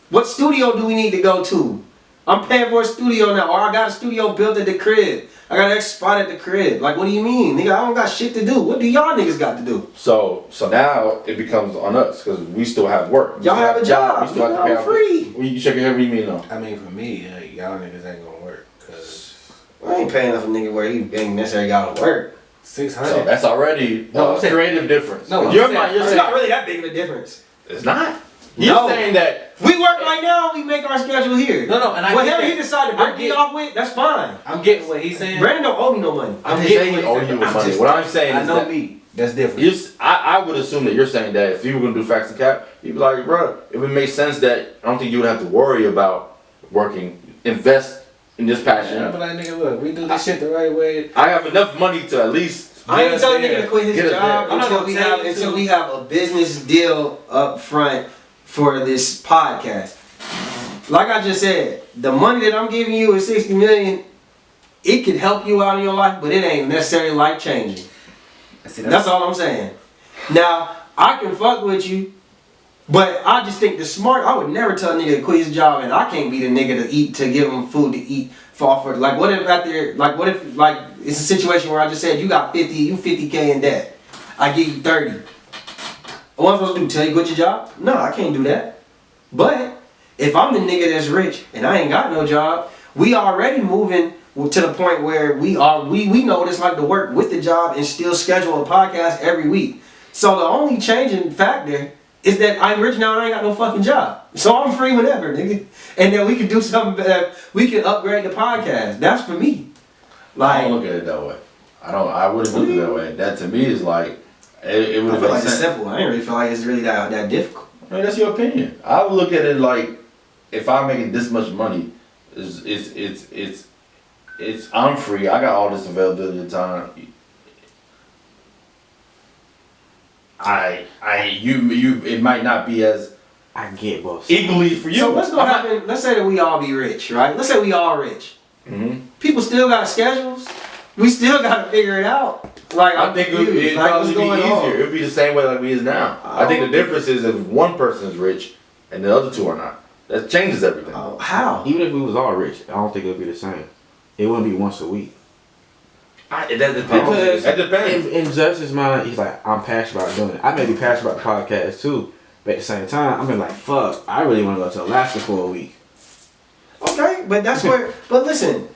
Speaker 1: What studio do we need to go to? I'm paying for a studio now, or I got a studio built at the crib. I got an X spot at the crib. Like, what do you mean, nigga? I don't got shit to do. What do y'all niggas got to do?
Speaker 2: So now it becomes on us because we still have work. We
Speaker 1: Y'all
Speaker 2: still
Speaker 1: have a job.
Speaker 2: We still have to pay
Speaker 1: I'm
Speaker 2: our
Speaker 1: free.
Speaker 2: Well, you check your every mean though.
Speaker 3: I mean, for me, y'all niggas ain't gonna work. Cause
Speaker 1: I ain't paying enough a nigga where he ain't necessarily got to work.
Speaker 3: 600.
Speaker 2: So that's already
Speaker 3: No, I'm saying-
Speaker 2: creative difference.
Speaker 3: No, I'm
Speaker 2: you're
Speaker 3: saying-
Speaker 2: not. You're
Speaker 1: It's
Speaker 2: saying
Speaker 1: not really that big of a difference.
Speaker 2: it's not. You're
Speaker 1: No.
Speaker 2: saying that.
Speaker 1: We work right now. We make our schedule here.
Speaker 3: No, and I
Speaker 1: Whatever
Speaker 3: get
Speaker 1: he
Speaker 3: that.
Speaker 1: decided to
Speaker 3: I
Speaker 1: break me
Speaker 3: get-
Speaker 1: off with, that's fine.
Speaker 3: I'm getting what he's saying.
Speaker 1: Brandon don't owe me no money.
Speaker 2: I'm
Speaker 3: I'm
Speaker 2: just
Speaker 3: getting
Speaker 2: saying
Speaker 3: what
Speaker 2: owe
Speaker 3: he's
Speaker 2: you
Speaker 3: saying.
Speaker 2: money. What I'm saying
Speaker 3: I
Speaker 2: is
Speaker 3: know
Speaker 2: that
Speaker 3: me. That's different.
Speaker 2: I would assume that you're saying that if you were gonna do facts and cap, you'd be like, bro, it would make sense that I don't think you would have to worry about working. Invest in this passion.
Speaker 3: Yeah, but like, nigga, look, we do this shit the right way.
Speaker 2: I have enough money to at least.
Speaker 1: I ain't
Speaker 3: Get us
Speaker 1: telling
Speaker 3: there.
Speaker 1: nigga to quit his
Speaker 2: Get us
Speaker 1: job
Speaker 2: there.
Speaker 3: I'm not
Speaker 1: until
Speaker 3: gonna
Speaker 1: we
Speaker 3: tell
Speaker 1: have
Speaker 3: you to.
Speaker 1: we have a business deal up front for this podcast. Like I just said, the money that I'm giving you is 60 million. It could help you out in your life, but it ain't necessarily life changing.
Speaker 3: See,
Speaker 1: That's all I'm saying. Now, I can fuck with you, but I just think the smart. I would never tell a nigga to quit his job, and I can't be the nigga to give him food to eat. Fall for like what if out there what if it's a situation where I just said you got 50K in debt. I give you 30. What am I supposed to do? Tell you quit your job? No, I can't do that. But if I'm the nigga that's rich and I ain't got no job, we already moving to the point where we know what it's like to work with the job and still schedule a podcast every week. So the only changing factor is that I'm rich now and I ain't got no fucking job. So I'm free whenever, nigga. And then we can do something better. We can upgrade the podcast. That's for me.
Speaker 2: I
Speaker 1: Like,
Speaker 2: don't look at it that way. I wouldn't look at it that way. That to me is like it would
Speaker 1: I
Speaker 2: have
Speaker 1: feel
Speaker 2: been
Speaker 1: like it's
Speaker 2: sense.
Speaker 1: simple. I ain't really feel like it's really that difficult.
Speaker 2: I mean, that's your opinion. I would look at it like if I'm making this much money, it's I'm free. I got all this availability of time. It might not be as
Speaker 4: I get both.
Speaker 2: equally for you.
Speaker 1: So what's gonna happen? Let's say that we all be rich, right? Let's say we all rich.
Speaker 2: Mm-hmm.
Speaker 1: People still got schedules. We still gotta figure it out. Like
Speaker 2: I think it'd
Speaker 1: confused. Like,
Speaker 2: probably
Speaker 1: what's
Speaker 2: be
Speaker 1: going
Speaker 2: easier.
Speaker 1: on?
Speaker 2: It'd be the same way like we is now. I think the difference is if one person is rich and the other two are not. That changes everything.
Speaker 1: How?
Speaker 4: Even if we was all rich, I don't think it would be the same. It wouldn't be once a week.
Speaker 2: That depends.
Speaker 4: Because
Speaker 2: That depends.
Speaker 4: in Justice's mind, he's like, I'm passionate about doing it. I may be passionate about the podcast too, but at the same time, I'm like, fuck, I really want to go to Alaska for a week.
Speaker 1: Okay, but that's where. But listen,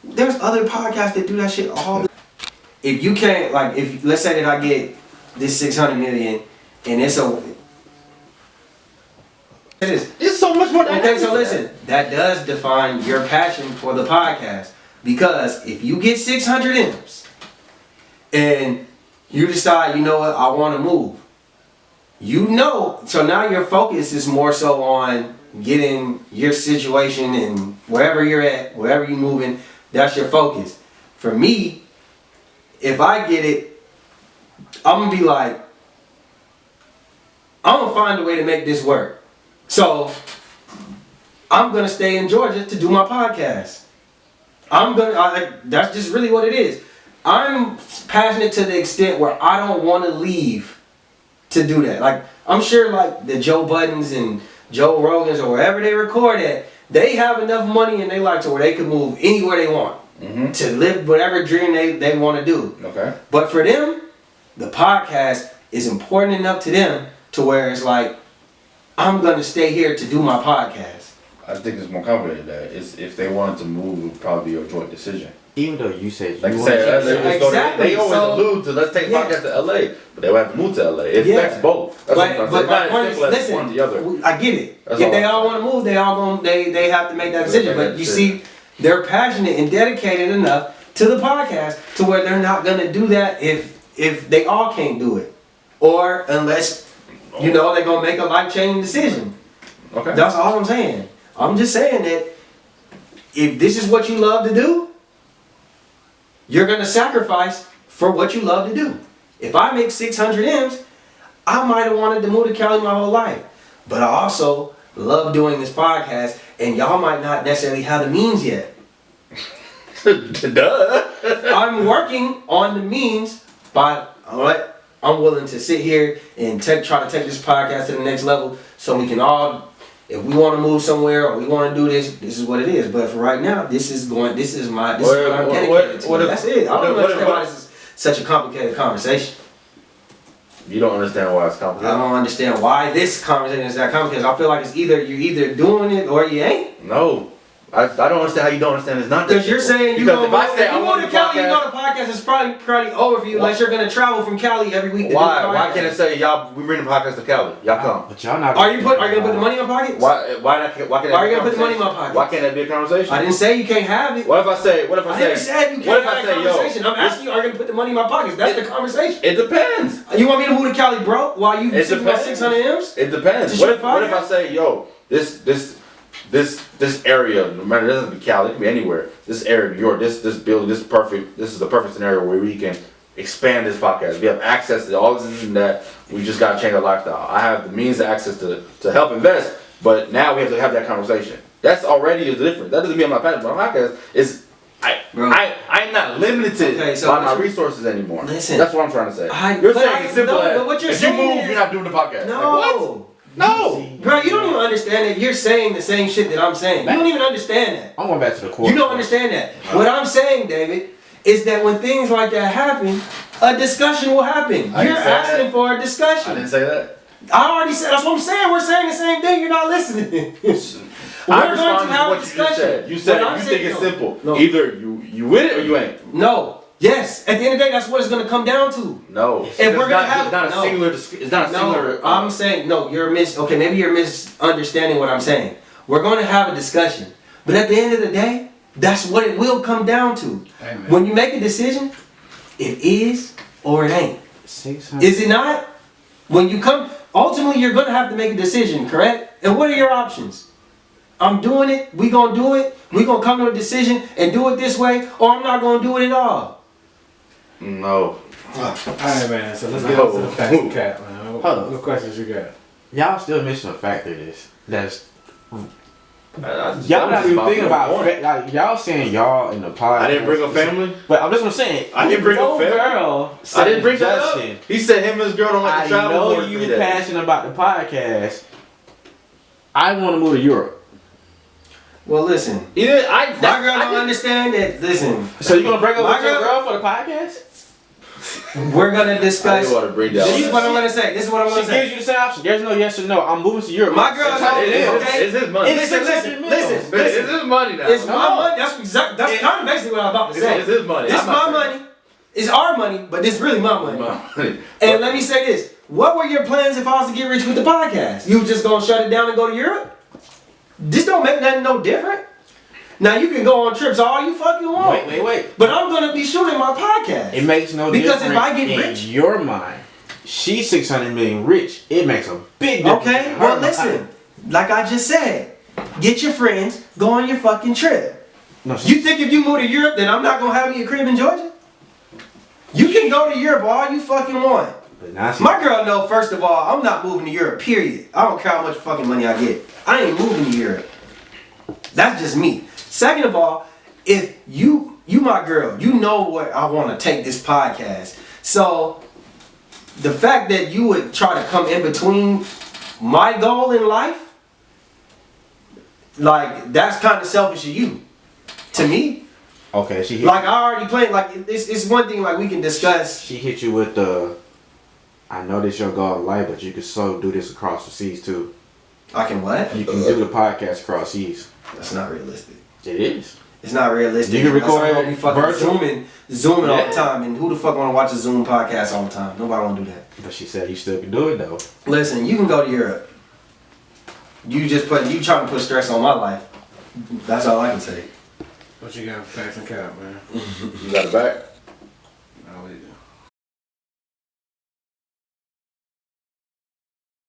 Speaker 1: there's other podcasts that do that shit all the. If you can't, like, if let's say that I get this 600 million, and it's a. It is.
Speaker 2: It's so much more.
Speaker 1: Okay, so listen, that does define your passion for the podcast. Because if you get 600 M's and you decide, you know what, I want to move, you know, so now your focus is more so on getting your situation and wherever you're at, wherever you're moving, that's your focus. For me, if I get it, I'm going to be like, I'm going to find a way to make this work. So, I'm going to stay in Georgia to do my podcast. That's just really what it is. I'm passionate to the extent where I don't want to leave to do that. Like, I'm sure like the Joe Buttons and Joe Rogans or wherever they record at, they have enough money in their life to where they can move anywhere they want to live whatever dream they want to do.
Speaker 2: Okay.
Speaker 1: But for them, the podcast is important enough to them to where it's like, I'm going to stay here to do my podcast.
Speaker 2: I think it's more complicated than that. It's if they wanted to move, it would probably be a joint decision.
Speaker 4: Even though you said
Speaker 2: Like
Speaker 4: you
Speaker 2: I
Speaker 4: want
Speaker 2: said,
Speaker 4: to
Speaker 1: Exactly.
Speaker 2: they always
Speaker 1: So-
Speaker 2: allude to let's take
Speaker 1: Yeah.
Speaker 2: podcast to LA, but they would have to move to LA. It
Speaker 1: Yeah.
Speaker 2: affects both. That's what I'm
Speaker 1: But
Speaker 2: saying.
Speaker 1: my
Speaker 2: It's
Speaker 1: point
Speaker 2: not
Speaker 1: is,
Speaker 2: as simple as one or the other.
Speaker 1: listen, I get it.
Speaker 2: That's
Speaker 1: If
Speaker 2: all
Speaker 1: they
Speaker 2: I'm
Speaker 1: all
Speaker 2: saying.
Speaker 1: want to move, they all going they have to make that decision.
Speaker 2: make that
Speaker 1: But you
Speaker 2: decision.
Speaker 1: see, they're passionate and dedicated enough to the podcast to where they're not gonna do that if they all can't do it, or unless they're gonna make a life-changing decision.
Speaker 2: Okay.
Speaker 1: That's all I'm saying. I'm just saying that if this is what you love to do, you're gonna sacrifice for what you love to do. If I make 600 M's, I might have wanted to move to Cali my whole life, but I also love doing this podcast, and y'all might not necessarily have the means yet.
Speaker 2: Duh.
Speaker 1: I'm working on the means, but I'm willing to sit here and try to take this podcast to the next level, so we can all, if we want to move somewhere or we want to do this, this is what it is. But for right now, this is what I'm dedicated to. That's it. I don't understand why this is such a complicated conversation.
Speaker 2: You don't understand why it's
Speaker 1: I
Speaker 2: complicated.
Speaker 1: don't understand why this conversation is that complicated. I feel like it's you're either doing it or you ain't.
Speaker 2: No. I don't understand how you don't understand. It's not that
Speaker 1: Because you're
Speaker 2: simple.
Speaker 1: saying you
Speaker 2: Because
Speaker 1: go
Speaker 2: if I say I
Speaker 1: move
Speaker 2: want
Speaker 1: to
Speaker 2: to
Speaker 1: Cali, you
Speaker 2: podcast,
Speaker 1: go to podcast, it's probably over for you unless you're gonna travel from Cali every week. To do
Speaker 2: why?
Speaker 1: the
Speaker 2: Why
Speaker 1: podcast.
Speaker 2: can't I say y'all? We bring the podcast to Cali. Y'all come.
Speaker 4: But y'all not.
Speaker 1: Are you gonna put the money in my pockets?
Speaker 2: Why? Why not? Why can't?
Speaker 1: Why
Speaker 2: that
Speaker 1: are you
Speaker 2: be a
Speaker 1: gonna put the money in my
Speaker 2: conversation?
Speaker 1: pocket?
Speaker 2: Why can't that be a conversation?
Speaker 1: I didn't say you can't have it.
Speaker 2: What if I say? What if I
Speaker 1: I never
Speaker 2: say?
Speaker 1: said you
Speaker 2: What
Speaker 1: can't
Speaker 2: if I
Speaker 1: have
Speaker 2: say,
Speaker 1: that
Speaker 2: yo,
Speaker 1: conversation. I'm asking you, are you gonna put the money in my pockets? That's the conversation.
Speaker 2: It depends.
Speaker 1: You want me to move to Cali, bro? While you
Speaker 2: It
Speaker 1: sitting on
Speaker 2: depends.
Speaker 1: 600 M's?
Speaker 2: It depends.
Speaker 1: Just
Speaker 2: What
Speaker 1: your
Speaker 2: if? What if I
Speaker 1: podcast?
Speaker 2: say, yo, this area, no matter, it doesn't be Cali, it can be anywhere. This area, New York, this building, this is the perfect scenario where we can expand this podcast. We have access to all this and that. We just gotta change our lifestyle. I have the means of access to help invest, but now we have to have that conversation. That's already a difference. That doesn't mean I'm not passionate about my podcast.
Speaker 1: Bro.
Speaker 2: I'm not limited
Speaker 1: Okay, so
Speaker 2: by my
Speaker 1: what you-
Speaker 2: resources anymore.
Speaker 1: Listen.
Speaker 2: That's what I'm trying to say.
Speaker 1: But
Speaker 2: saying it's simple as
Speaker 1: but what you're
Speaker 2: if you
Speaker 1: saying
Speaker 2: move,
Speaker 1: is,
Speaker 2: you're not doing the podcast.
Speaker 1: no.
Speaker 2: Like, what? No.
Speaker 1: Bro, you don't even understand that you're saying the same shit that I'm saying. You don't even understand that.
Speaker 4: I'm going back to the core.
Speaker 1: You don't understand that. What I'm saying, David, is that when things like that happen, a discussion will happen.
Speaker 2: I
Speaker 1: You're
Speaker 2: didn't say
Speaker 1: asking
Speaker 2: that.
Speaker 1: for a
Speaker 2: I
Speaker 1: discussion.
Speaker 2: didn't say that.
Speaker 1: I already said, that's what I'm saying. We're saying the same thing. You're not listening. We're
Speaker 2: I
Speaker 1: going to
Speaker 2: responded to
Speaker 1: have a
Speaker 2: what you just
Speaker 1: discussion.
Speaker 2: said. You said
Speaker 1: What I'm
Speaker 2: you
Speaker 1: saying-
Speaker 2: think it's
Speaker 1: no.
Speaker 2: simple.
Speaker 1: No.
Speaker 2: Either you with it or you ain't.
Speaker 1: No. Yes. At the end of the day, that's what it's going to come down to.
Speaker 2: No.
Speaker 1: If we're gonna have-
Speaker 2: it's not a
Speaker 1: no.
Speaker 2: singular. It's not a singular.
Speaker 1: No, I'm saying, no, okay, maybe you're misunderstanding what I'm saying. We're going to have a discussion. But at the end of the day, that's what it will come down to.
Speaker 3: Amen.
Speaker 1: When you make a decision, it is or it ain't.
Speaker 4: 600.
Speaker 1: Is it not? When you ultimately you're going to have to make a decision, correct? And what are your options? I'm doing it, we going to do it, we going to come to a decision and do it this way, or I'm not going to do it at all.
Speaker 2: No.
Speaker 3: Alright, man, so let's get on to the facts and cap, man.
Speaker 4: Hold on.
Speaker 3: What questions you got?
Speaker 4: Y'all still missing a factor of this. That's
Speaker 2: I'm
Speaker 4: y'all not
Speaker 2: just
Speaker 4: even thinking
Speaker 2: your
Speaker 4: about
Speaker 2: point.
Speaker 4: like y'all saying y'all in the podcast.
Speaker 2: I didn't bring up family.
Speaker 4: But I'm just gonna say
Speaker 2: I didn't bring up
Speaker 4: your
Speaker 2: family.
Speaker 4: girl.
Speaker 2: I didn't bring that
Speaker 4: Justin.
Speaker 2: up. He said him and his girl don't like
Speaker 4: I
Speaker 2: to travel.
Speaker 4: know
Speaker 2: more than
Speaker 4: you
Speaker 2: 3 days.
Speaker 4: passionate about the podcast. I want to move to Europe.
Speaker 1: Well, listen,
Speaker 2: He did.
Speaker 1: my girl don't understand that. Listen,
Speaker 4: So you gonna break up
Speaker 1: My
Speaker 4: with your
Speaker 1: girl-
Speaker 4: girl for the podcast?
Speaker 1: we're going to
Speaker 2: I
Speaker 1: discuss.
Speaker 2: didn't want to bring that.
Speaker 1: This is
Speaker 2: up.
Speaker 1: what I'm going to say. This is what I'm going
Speaker 4: She
Speaker 1: to say.
Speaker 4: gives you the same option. There's no yes or no. I'm moving to Europe.
Speaker 1: My girl
Speaker 4: It's
Speaker 1: told
Speaker 2: It
Speaker 1: me,
Speaker 2: is.
Speaker 1: okay?
Speaker 2: It's his money.
Speaker 4: It's
Speaker 1: Listen,
Speaker 4: 600 mil.
Speaker 1: listen.
Speaker 2: It's his money now.
Speaker 1: It's my money. That's kind of basically what I'm about to say.
Speaker 2: It's his money.
Speaker 1: It's
Speaker 2: I'm not
Speaker 1: my
Speaker 2: saying
Speaker 1: money. It's our money, but it's really my money.
Speaker 2: it's my money.
Speaker 1: And let me say this. What were your plans if I was to get rich with the podcast? You just gonna shut it down and go to Europe? This don't make nothing no different. Now you can go on trips all you fucking want.
Speaker 4: Wait.
Speaker 1: But I'm gonna be shooting my podcast.
Speaker 4: It makes no
Speaker 1: Because
Speaker 4: difference
Speaker 1: if I get
Speaker 4: in
Speaker 1: rich-
Speaker 4: your mind. She's 600 million rich. It makes a big difference.
Speaker 1: Okay,
Speaker 4: in her
Speaker 1: well
Speaker 4: mind.
Speaker 1: listen. Like I just said, get your friends, go on your fucking trip.
Speaker 4: No,
Speaker 1: You think if you move to Europe, then I'm not gonna have me a crib in Georgia? You can go to Europe all you fucking want.
Speaker 4: But now she,
Speaker 1: My girl know, first of all, I'm not moving to Europe, period. I don't care how much fucking money I get. I ain't moving to Europe. That's just me. Second of all, if you my girl, you know where I want to take this podcast. So the fact that you would try to come in between my goal in life, like that's kind of selfish of you. To me,
Speaker 4: okay, she hit,
Speaker 1: like I already played. Like it's one thing like we can discuss.
Speaker 4: she hit you with the. I know this your goal in life, but you could so do this across the seas too.
Speaker 1: I can what?
Speaker 4: You can do the podcast across seas.
Speaker 1: That's not realistic.
Speaker 4: It is.
Speaker 1: It's not realistic.
Speaker 4: You can record
Speaker 1: Unless I'm gonna be fucking
Speaker 4: virtual?
Speaker 1: zooming all
Speaker 4: Yeah.
Speaker 1: the time. And who the fuck wanna watch a Zoom podcast all the time? Nobody wanna do that.
Speaker 4: But she said you still can do it though.
Speaker 1: Listen, you can go to Europe. You trying to put stress on my life. That's all I can say.
Speaker 3: What you got for facts and cap, man?
Speaker 2: You got it back?